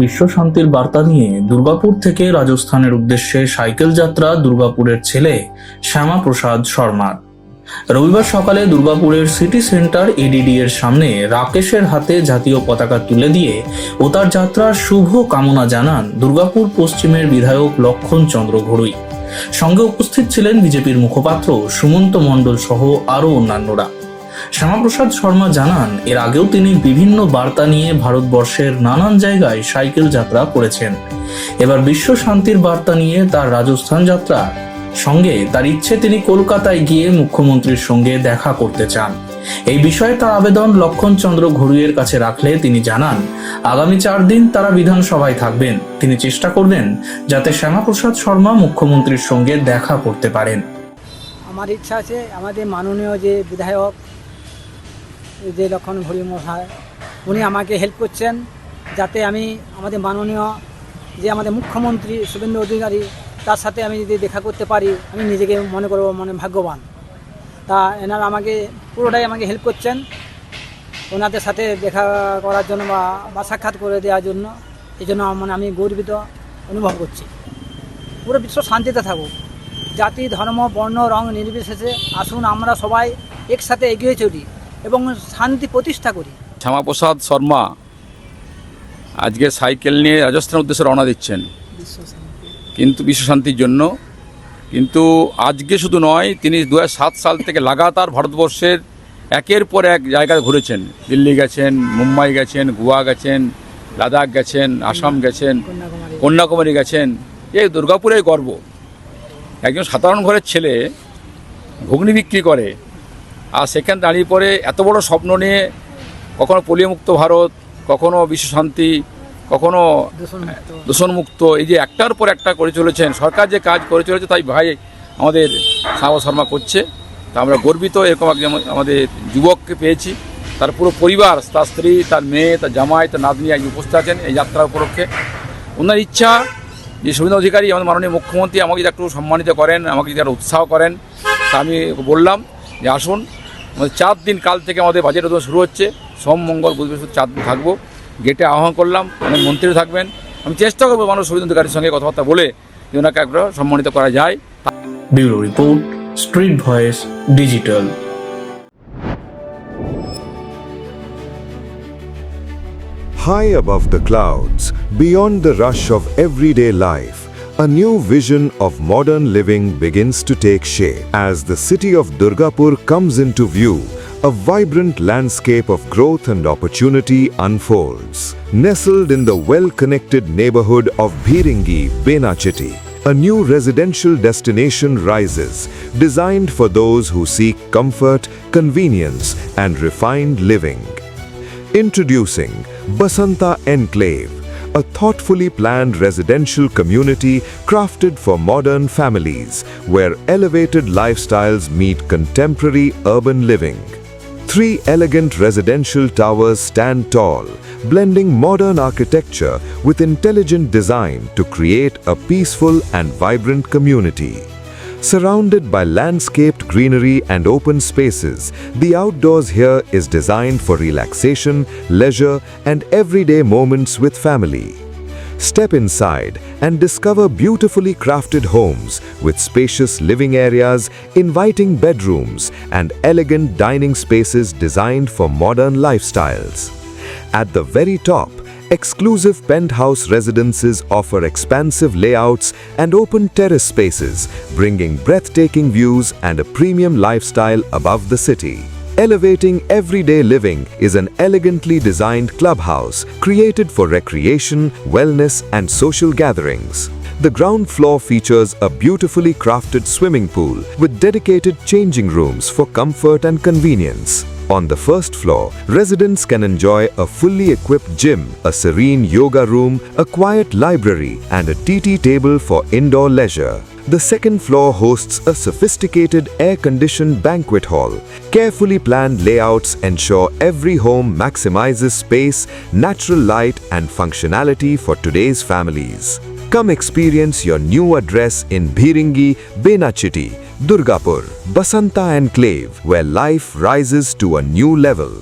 বিশ্ব শান্তির বার্তা নিয়ে দুর্গাপুর থেকে রাজস্থানের উদ্দেশ্যে সাইকেল যাত্রা দুর্গাপুরের ছেলে শ্যামাপ্রসাদ শর্মার। রবিবার সকালে দুর্গাপুরের সিটি সেন্টার এডিডি এর সামনে রাকেশের হাতে জাতীয় পতাকা তুলে দিয়ে ও তার যাত্রার শুভ কামনা জানান দুর্গাপুর পশ্চিমের বিধায়ক লক্ষণ চন্দ্র ঘড়ুই। সঙ্গে উপস্থিত ছিলেন বিজেপির মুখপাত্র সুমন্ত মণ্ডল সহ আরও অন্যান্যরা। শ্যামাপ্রসাদ শর্মা জানান, এর আগেও তিনি বিভিন্ন বার্তা নিয়ে ভারতবর্ষের নানান জায়গায় সাইকেল যাত্রা করেছেন। এবার বিশ্ব শান্তির বার্তা নিয়ে তার রাজস্থান যাত্রা সঙ্গে তার ইচ্ছে তিনি কলকাতায় গিয়ে মুখ্যমন্ত্রীর সঙ্গে দেখা করতে চান। এই বিষয়ে তার আবেদন লক্ষণ চন্দ্র ঘড়ুইয়ের কাছে রাখলে তিনি জানান, আগামী 4 দিন তারা বিধানসভায় থাকবেন। তিনি চেষ্টা করবেন যাতে শ্যামাপ্রসাদ শর্মা মুখ্যমন্ত্রীর সঙ্গে দেখা করতে পারেন। আমার ইচ্ছা আছে আমাদের মাননীয় যে বিধায়ক যে লক্ষণ ঘড়ুই মহাশয়, উনি আমাকে হেল্প করছেন যাতে আমি আমাদের মাননীয় যে আমাদের মুখ্যমন্ত্রী শুভেন্দু অধিকারী তার সাথে আমি যদি দেখা করতে পারি আমি নিজেকে মনে করব ভাগ্যবান। তা এনারা আমাকে পুরোটাই আমাকে হেল্প করছেন ওনাদের সাথে দেখা করার জন্য বা সাক্ষাৎ করে দেওয়ার জন্য। এই জন্য আমি গর্বিত অনুভব করছি। পুরো বিশ্ব শান্তিতে থাকুক, জাতি ধর্ম বর্ণ রং নির্বিশেষে আসুন আমরা সবাই একসাথে এগিয়ে চলি এবং শান্তি প্রতিষ্ঠা করি। শ্যামাপ্রসাদ শর্মা আজকে সাইকেল নিয়ে রাজস্থানের উদ্দেশ্যে রওনা দিচ্ছেন কিন্তু বিশ্ব শান্তির জন্য। কিন্তু আজকে শুধু নয়, তিনি 2007 সাল থেকে লাগাতার ভারতবর্ষের একের পর এক জায়গায় ঘুরেছেন। দিল্লি গেছেন, মুম্বাই গেছেন, গোয়া গেছেন, লাদাখ গেছেন, আসাম গেছেন, কন্যাকুমারী গেছেন। এই দুর্গাপুরে গর্ব। একজন সাধারণ ঘরের ছেলে ঘুগনি বিক্রি করে আর সেখানে দাঁড়িয়ে পড়ে এত বড় স্বপ্ন নিয়ে কখনো পোলিওমুক্ত ভারত, কখনো বিশ্ব শান্তি, কখনো দূষণমুক্ত, এই যে একটার পর একটা করে চলেছেন। সরকার যে কাজ করে চলেছে তাই ভাই আমাদের শ্যামা শর্মা করছে। তা আমরা গর্বিত এরকম একজন আমাদের যুবককে পেয়েছি। তার পুরো পরিবার, তার স্ত্রী, তার মেয়ে, তার জামাই, তার নাতনি আজ উপস্থিত আছেন এই যাত্রা উপলক্ষে। ওনার ইচ্ছা যে শুভেন্দু অধিকারী আমাদের মাননীয় মুখ্যমন্ত্রী আমাকে যদি একটু সম্মানিত করেন, আমাকে যদি একটা উৎসাহ করেন, তা আমি বললাম যে আসুন আমাদের 4 দিন কাল থেকে আমাদের বাজেট অধিবেশন শুরু হচ্ছে। সোম মঙ্গল বুধ বৃহস্পতি 4 দিন থাকবো। গেটে আহ্বান করলাম, অনেক মন্ত্রী থাকবেন। আমি চেষ্টা করবো মানুষ শুভেন্দু অধিকারীর সঙ্গে কথাবার্তা বলে যে ওনাকে একটু সম্মানিত করা যায়। Bureau report, street voice digital. High above the clouds, beyond the rush of everyday life, a new vision of modern living begins to take shape. As the city of Durgapur comes into view, a vibrant landscape of growth and opportunity unfolds. Nestled in the well-connected neighborhood of Bhiringi, Benachiti, a new residential destination rises, designed for those who seek comfort, convenience, and refined living. Introducing Basanta Enclave, a thoughtfully planned residential community crafted for modern families, where elevated lifestyles meet contemporary urban living. 3 elegant residential towers stand tall, blending modern architecture with intelligent design to create a peaceful and vibrant community. Surrounded by landscaped greenery and open spaces, the outdoors here is designed for relaxation, leisure, and everyday moments with family. Step inside and discover beautifully crafted homes with spacious living areas, inviting bedrooms, and elegant dining spaces designed for modern lifestyles. At the very top, exclusive penthouse residences offer expansive layouts and open terrace spaces, bringing breathtaking views and a premium lifestyle above the city. Elevating everyday living is an elegantly designed clubhouse created for recreation, wellness, and social gatherings. The ground floor features a beautifully crafted swimming pool with dedicated changing rooms for comfort and convenience. On the first floor, residents can enjoy a fully equipped gym, a serene yoga room, a quiet library, and a TT table for indoor leisure. The second floor hosts a sophisticated air-conditioned banquet hall. Carefully planned layouts ensure every home maximizes space, natural light, and functionality for today's families. Come experience your new address in Bhiringi, Benachiti, Durgapur, Basanta Enclave, where life rises to a new level.